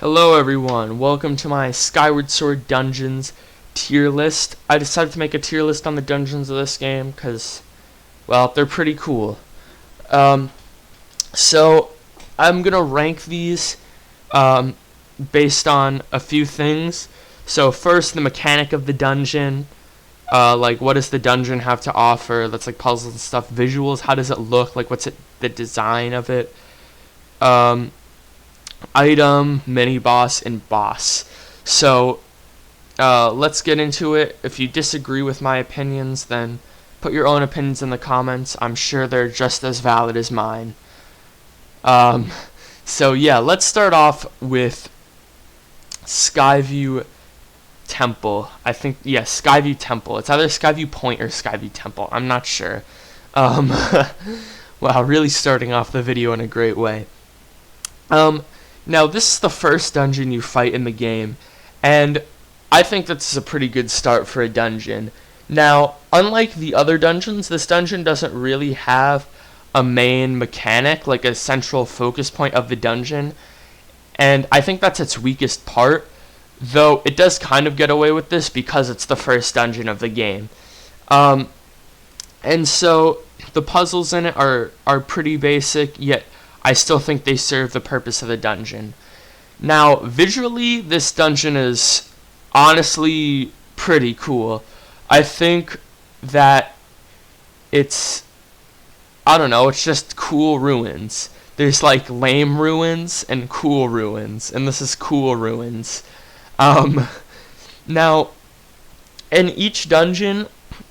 Hello everyone, welcome to my Skyward Sword Dungeons tier list. I decided to make a tier list on the dungeons of this game because, well, they're pretty cool. So I'm going to rank these based on a few things. So first, the mechanic of the dungeon. Like, what does the dungeon have to offer? That's like puzzles and stuff. Visuals, how does it look? Like, what's the design of it? Item, mini boss, and boss. So let's get into it. If you disagree with my opinions, then put your own opinions in the comments. I'm sure they're just as valid as mine. So yeah, let's start off with Skyview Temple. I think, yes, Skyview Temple. It's either Skyview Point or Skyview Temple. I'm not sure. Wow, really starting off the video in a great way. Now, this is the first dungeon you fight in the game, and I think that's a pretty good start for a dungeon. Now, unlike the other dungeons, this dungeon doesn't really have a main mechanic, like a central focus point of the dungeon, and I think that's its weakest part, though it does kind of get away with this because it's the first dungeon of the game. And so, the puzzles in it are pretty basic, yet I still think they serve the purpose of the dungeon. Now, visually, this dungeon is honestly pretty cool. I think that it's just cool ruins. There's like lame ruins and cool ruins, and this is cool ruins. Now, in each dungeon,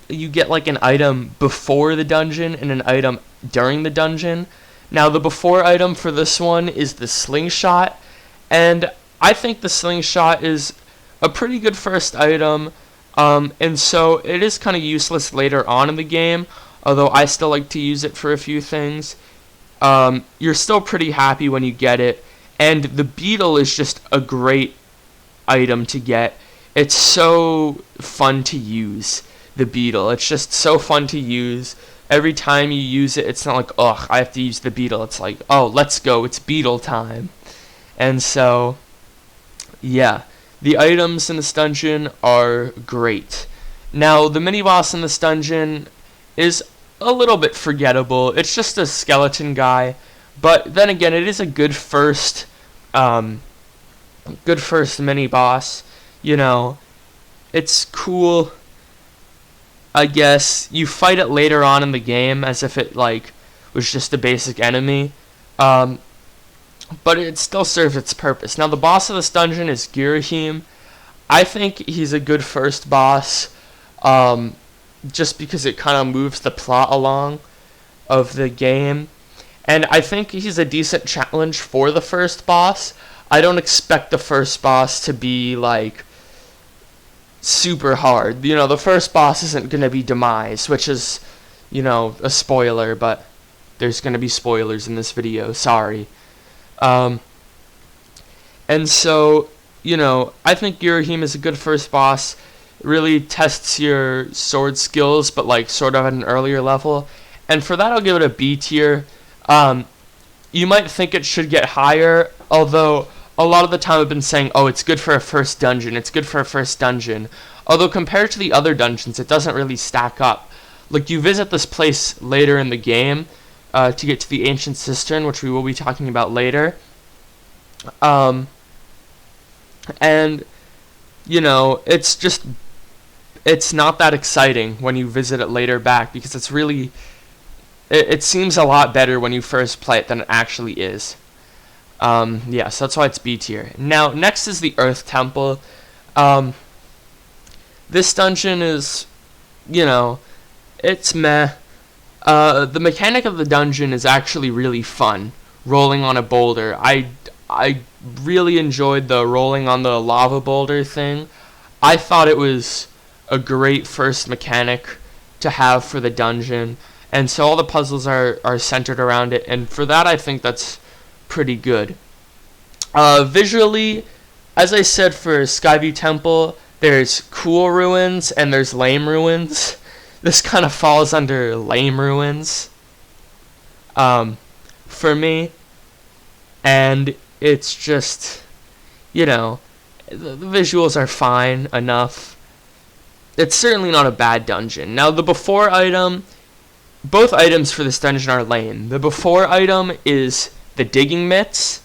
you get like an item before the dungeon and an item during the dungeon. Now, the before item for this one is the slingshot, and I think the slingshot is a pretty good first item, and so it is kind of useless later on in the game, although I still like to use it for a few things. You're still pretty happy when you get it, and the beetle is just a great item to get. It's so fun to use, the beetle. It's just so fun to use. Every time you use it, it's not like, ugh, I have to use the beetle. It's like, oh, let's go, it's beetle time. And so, yeah, the items in this dungeon are great. Now, the mini-boss in this dungeon is a little bit forgettable. It's just a skeleton guy, but then again, it is a good first mini-boss. You know, it's cool. I guess you fight it later on in the game as if it like was just a basic enemy, but it still serves its purpose. Now, the boss of this dungeon is Girahim. I think he's a good first boss, just because it kind of moves the plot along of the game, and I think he's a decent challenge for the first boss. I don't expect the first boss to be like super hard. You know, the first boss isn't going to be Demise, which is, you know, a spoiler, but there's going to be spoilers in this video, sorry. And so, you know, I think Girahim is a good first boss. It really tests your sword skills, but like sort of at an earlier level, and for that I'll give it a B tier. You might think it should get higher, although a lot of the time I've been saying, oh, it's good for a first dungeon, it's good for a first dungeon. Although compared to the other dungeons, it doesn't really stack up. Like, you visit this place later in the game to get to the Ancient Cistern, which we will be talking about later. And, you know, it's not that exciting when you visit it later back, because it's really, it seems a lot better when you first play it than it actually is. Yeah, so that's why it's B tier. Now, next is the Earth Temple. This dungeon is, you know, it's meh. The mechanic of the dungeon is actually really fun, rolling on a boulder. I really enjoyed the rolling on the lava boulder thing. I thought it was a great first mechanic to have for the dungeon, and so all the puzzles are centered around it, and for that I think that's pretty good. Visually, as I said for Skyview Temple, there's cool ruins and there's lame ruins. This kind of falls under lame ruins for me, and it's just, you know, the visuals are fine enough. It's certainly not a bad dungeon. Now, the before item, both items for this dungeon are lame. The before item is the digging mitts,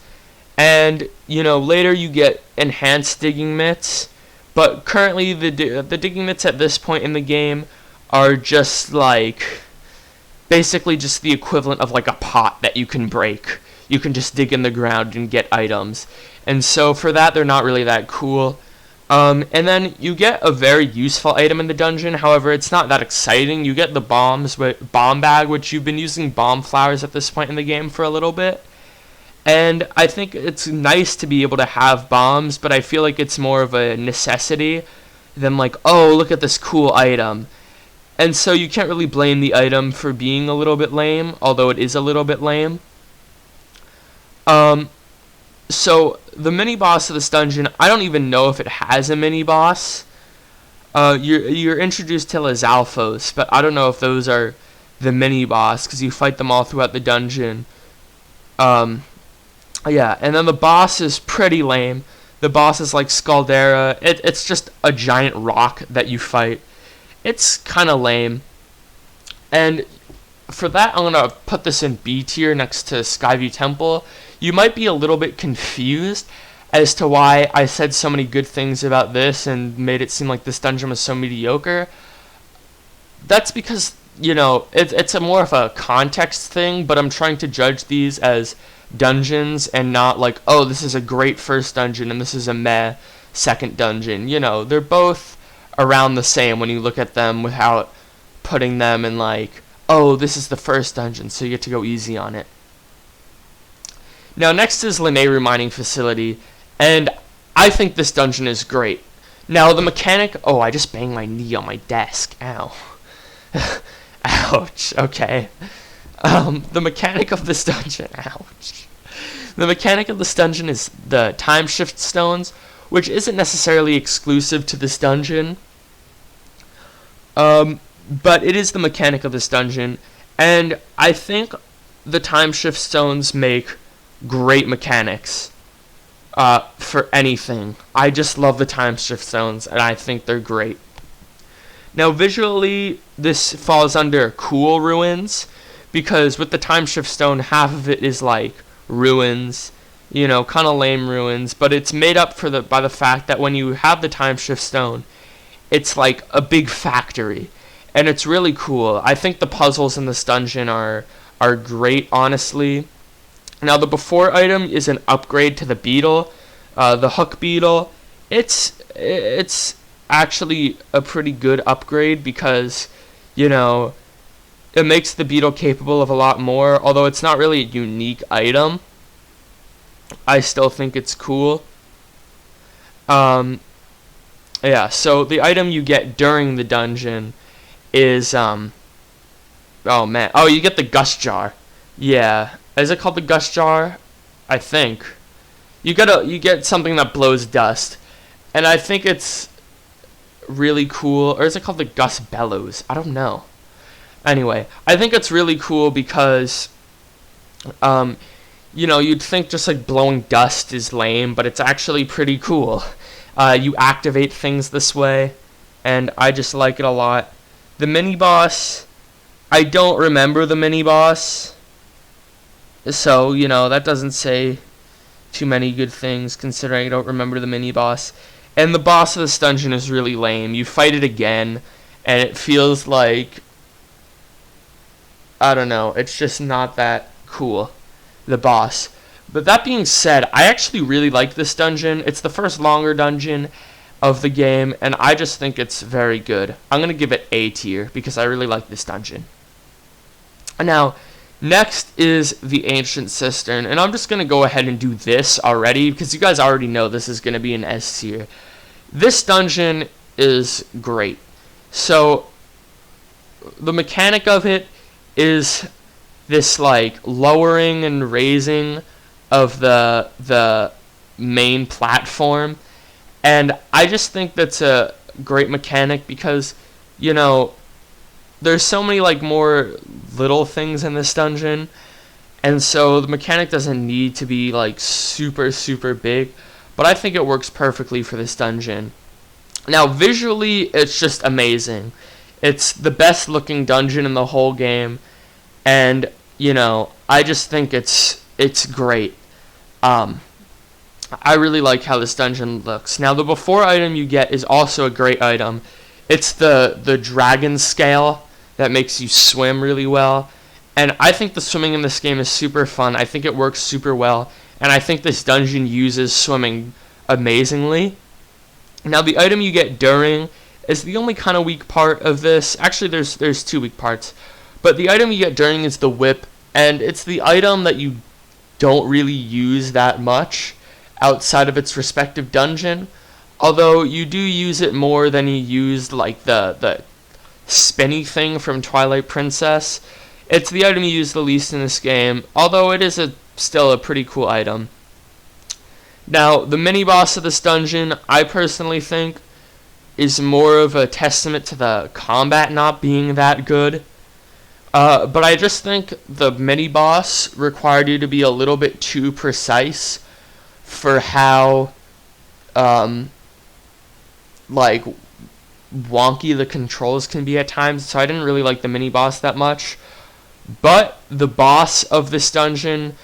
and, you know, later you get enhanced digging mitts, but currently the digging mitts at this point in the game are just like, basically just the equivalent of like a pot that you can break. You can just dig in the ground and get items. And so for that, they're not really that cool. And then you get a very useful item in the dungeon. However, it's not that exciting. You get the bomb bag, which you've been using bomb flowers at this point in the game for a little bit. And I think it's nice to be able to have bombs, but I feel like it's more of a necessity than like, oh, look at this cool item. And so you can't really blame the item for being a little bit lame, although it is a little bit lame. So the mini boss of this dungeon, I don't even know if it has a mini boss. You're introduced to Lizalfos, but I don't know if those are the mini boss because you fight them all throughout the dungeon. Yeah, and then the boss is pretty lame. The boss is like Scaldera. It's just a giant rock that you fight. It's kind of lame. And for that, I'm going to put this in B tier next to Skyview Temple. You might be a little bit confused as to why I said so many good things about this and made it seem like this dungeon was so mediocre. That's because, you know, it's a more of a context thing, but I'm trying to judge these as dungeons and not like, oh, this is a great first dungeon and this is a meh second dungeon. You know, they're both around the same when you look at them without putting them in like, oh, this is the first dungeon, so you get to go easy on it. Now, next is Lanayru Mining Facility, and I think this dungeon is great. Now, the mechanic... Oh, I just banged my knee on my desk. Ow. Ouch. Okay. The mechanic of this dungeon... Ouch. The mechanic of this dungeon is the time shift stones, which isn't necessarily exclusive to this dungeon. But it is the mechanic of this dungeon, and I think the time shift stones make great mechanics for anything. I just love the time shift stones, and I think they're great. Now, visually, this falls under cool ruins, because with the time shift stone, half of it is like ruins, you know, kind of lame ruins, but it's made up for by the fact that when you have the time shift stone, it's like a big factory, and it's really cool. I think the puzzles in this dungeon are great, honestly. Now, the before item is an upgrade to the beetle, the hook beetle. It's actually a pretty good upgrade because, you know, it makes the beetle capable of a lot more. Although it's not really a unique item, I still think it's cool. Yeah, so the item you get during the dungeon is, oh man, oh, you get the gust jar. Yeah, is it called the gust jar? I think. You get something that blows dust, and I think it's really cool. Or is it called the gust bellows? I don't know. Anyway, I think it's really cool because, you know, you'd think just like blowing dust is lame, but it's actually pretty cool. You activate things this way, and I just like it a lot. The mini-boss, I don't remember the mini-boss, so, you know, that doesn't say too many good things, considering I don't remember the mini-boss. And the boss of this dungeon is really lame. You fight it again, and it feels like, I don't know, it's just not that cool, the boss. But that being said, I actually really like this dungeon. It's the first longer dungeon of the game, and I just think it's very good. I'm going to give it A tier because I really like this dungeon. Now, next is the Ancient Cistern, and I'm just going to go ahead and do this already because you guys already know this is going to be an S tier. This dungeon is great. So, the mechanic of it is this like lowering and raising of the main platform, and I just think that's a great mechanic because, you know, there's so many like more little things in this dungeon, and so the mechanic doesn't need to be like super big, but I think it works perfectly for this dungeon. Now, visually, it's just amazing. It's the best looking dungeon in the whole game, and, you know, I just think it's great. I really like how this dungeon looks. Now, the before item you get is also a great item. It's the dragon scale that makes you swim really well. And I think the swimming in this game is super fun. I think it works super well. And I think this dungeon uses swimming amazingly. Now, the item you get during is the only kind of weak part of this. Actually, there's two weak parts. But the item you get during is the whip. And it's the item that you don't really use that much outside of its respective dungeon, although you do use it more than you used like the spinny thing from Twilight Princess. It's the item you use the least in this game, although it is still a pretty cool item. Now, the mini boss of this dungeon, I personally think, is more of a testament to the combat not being that good. But I just think the mini boss required you to be a little bit too precise for how like wonky the controls can be at times, so I didn't really like the mini boss that much. But the boss of this dungeon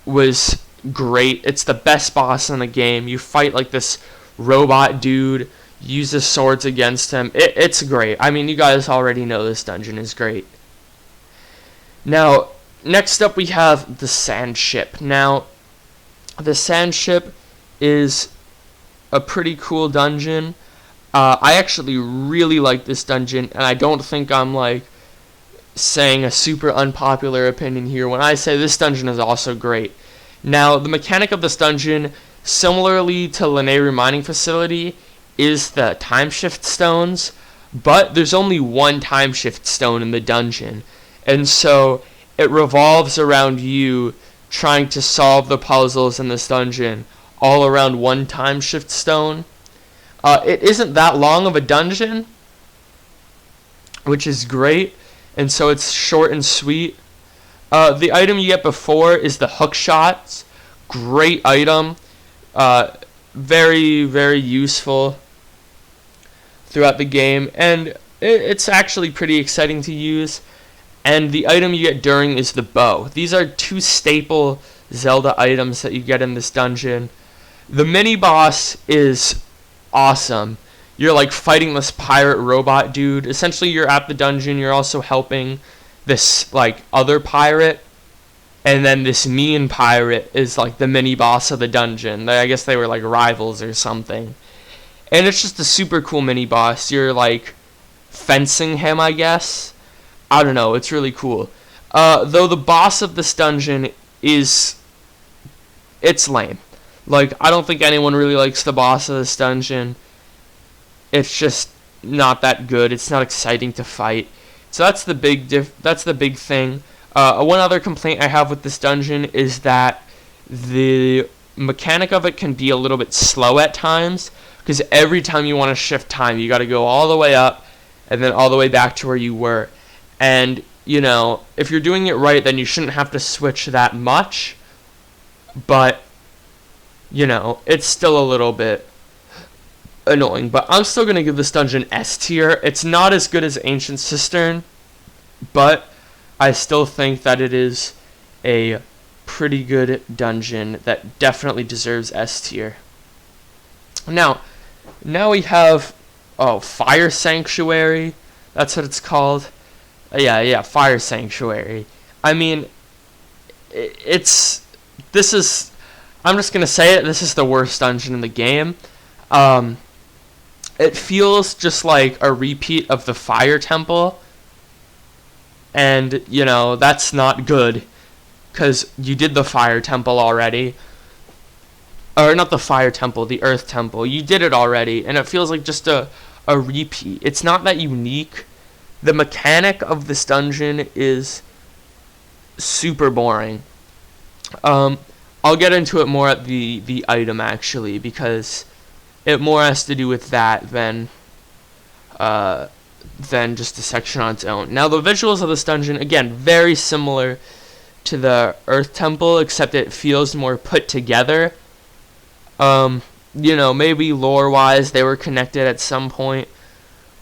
was great. It's the best boss in the game. You fight like this robot dude, use the swords against him. It's great. I mean, you guys already know this dungeon is great. Now, next up we have the sand ship. Now, the sand ship is a pretty cool dungeon. I actually really like this dungeon, and I don't think I'm like saying a super unpopular opinion here when I say this dungeon is also great. Now, the mechanic of this dungeon, similarly to Lanayru Mining Facility, is the time shift stones, but there's only one time shift stone in the dungeon, and so it revolves around you trying to solve the puzzles in this dungeon all around one time shift stone. It isn't that long of a dungeon, which is great, and so it's short and sweet. The item you get before is the hook shots. Great item. Very, very useful throughout the game, and it's actually pretty exciting to use. And the item you get during is the bow. These are two staple Zelda items that you get in this dungeon. The mini boss is awesome. You're like fighting this pirate robot dude. Essentially, you're at the dungeon. You're also helping this like other pirate, and then this mean pirate is like the mini boss of the dungeon. I guess they were like rivals or something. And it's just a super cool mini boss. You're like fencing him, I guess. I don't know, it's really cool. Though the boss of this dungeon it's lame. Like, I don't think anyone really likes the boss of this dungeon. It's just not that good. It's not exciting to fight. So that's the big thing. One other complaint I have with this dungeon is that the mechanic of it can be a little bit slow at times, because every time you want to shift time, you got to go all the way up and then all the way back to where you were. And, you know, if you're doing it right, then you shouldn't have to switch that much. But, you know, it's still a little bit annoying. But I'm still going to give this dungeon S tier. It's not as good as Ancient Cistern, but I still think that it is a pretty good dungeon that definitely deserves S tier. Now we have, Fire Sanctuary. That's what it's called. Yeah, Fire Sanctuary. I mean, I'm just gonna say it, this is the worst dungeon in the game. It feels just like a repeat of the Fire Temple, and, you know, that's not good, because you did the Fire Temple already. Or not the Fire Temple, the Earth Temple. You did it already, and it feels like just a repeat. It's not that unique. The mechanic of this dungeon is super boring. I'll get into it more at the item, actually, because it more has to do with that than just a section on its own. Now, the visuals of this dungeon, again, very similar to the Earth Temple, except it feels more put together. you know, maybe lore-wise they were connected at some point.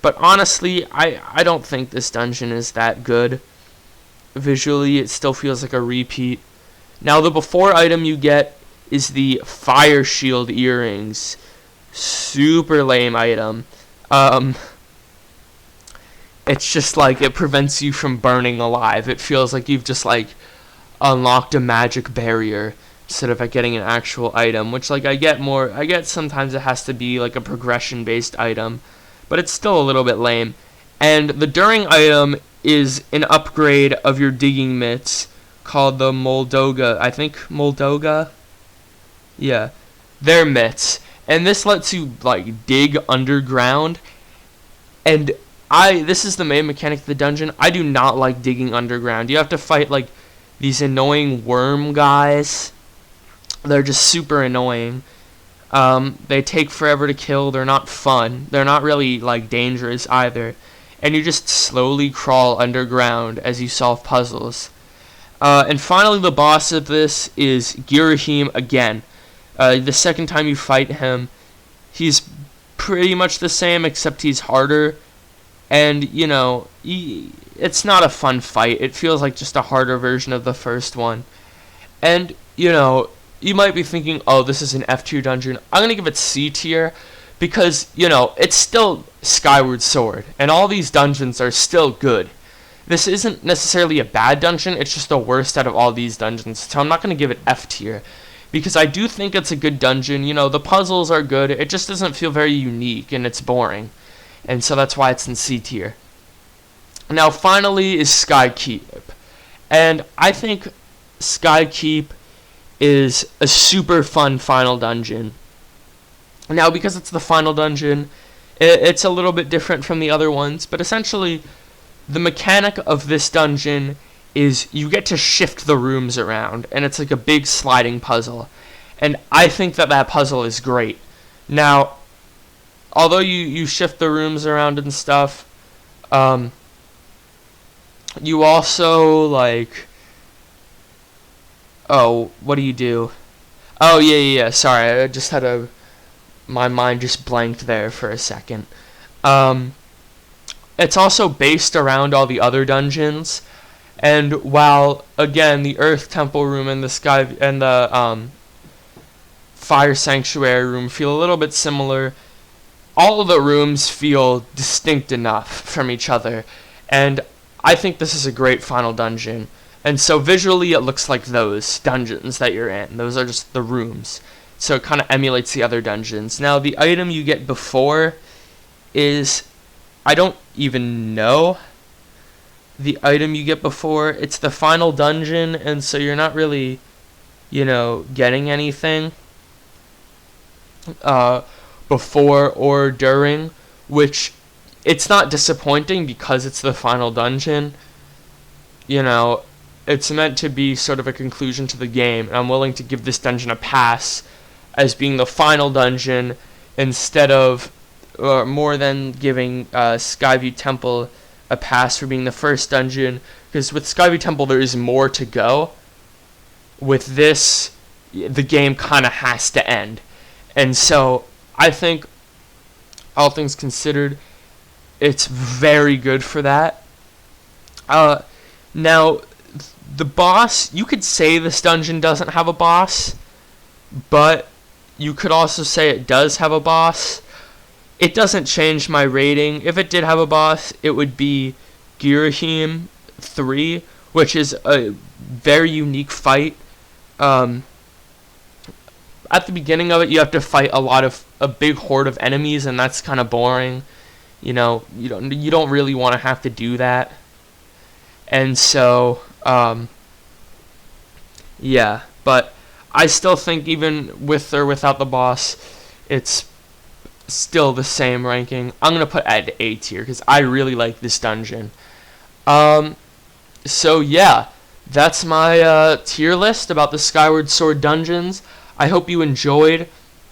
But honestly, I don't think this dungeon is that good. Visually, it still feels like a repeat. Now, the before item you get is the Fire Shield earrings. Super lame item. It's just like it prevents you from burning alive. It feels like you've just like unlocked a magic barrier instead of getting an actual item, which like I get sometimes it has to be like a progression based item, but it's still a little bit lame. And the during item is an upgrade of your digging mitts called the Moldoga. I think Moldoga? Yeah. They're mitts. And this lets you like dig underground. And this is the main mechanic of the dungeon. I do not like digging underground. You have to fight like these annoying worm guys. They're just super annoying. They take forever to kill. They're not fun. They're not really like dangerous either. And you just slowly crawl underground as you solve puzzles. And finally, the boss of this is Girahim again. The second time you fight him, he's pretty much the same, except he's harder. And, you know, it's not a fun fight. It feels like just a harder version of the first one. And, you know, you might be thinking, oh, this is an F tier dungeon. I'm going to give it C tier because, you know, it's still Skyward Sword. And all these dungeons are still good. This isn't necessarily a bad dungeon. It's just the worst out of all these dungeons. So I'm not going to give it F tier because I do think it's a good dungeon. You know, the puzzles are good. It just doesn't feel very unique and it's boring. And so that's why it's in C tier. Now, finally is Skykeep. And I think Skykeep is a super fun final dungeon. Now, because it's the final dungeon, it's a little bit different from the other ones. But essentially, the mechanic of this dungeon is you get to shift the rooms around. And it's like a big sliding puzzle. And I think that puzzle is great. Now, although you shift the rooms around and stuff, you also, like, oh, what do you do? Oh, yeah, sorry, I just had my mind just blanked there for a second. It's also based around all the other dungeons, and while, again, the Earth Temple room and the Sky, and the, Fire Sanctuary room feel a little bit similar, all of the rooms feel distinct enough from each other, and I think this is a great final dungeon. And so visually it looks like those dungeons that you're in. Those are just the rooms. So it kind of emulates the other dungeons. Now the item you get before is, I don't even know the item you get before. It's the final dungeon, and so you're not really, you know, getting anything before or during, which it's not disappointing because it's the final dungeon. You know, it's meant to be sort of a conclusion to the game, and I'm willing to give this dungeon a pass as being the final dungeon instead of, or more than giving Skyview Temple a pass for being the first dungeon, because with Skyview Temple there is more to go. With this, the game kind of has to end. And so, I think, all things considered, it's very good for that. Now, the boss, you could say this dungeon doesn't have a boss, but you could also say it does have a boss. It doesn't change my rating. If it did have a boss, it would be Girahim 3, which is a very unique fight. At the beginning of it, you have to fight a big horde of enemies, and that's kind of boring. You know, you don't really want to have to do that. And so, yeah, but I still think even with or without the boss, it's still the same ranking. I'm going to put at A tier because I really like this dungeon. So yeah, that's my tier list about the Skyward Sword dungeons. I hope you enjoyed.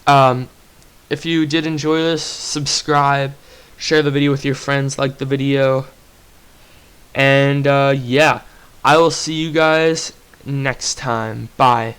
If you did enjoy this, subscribe, share the video with your friends, like the video. And yeah, I will see you guys next time. Bye.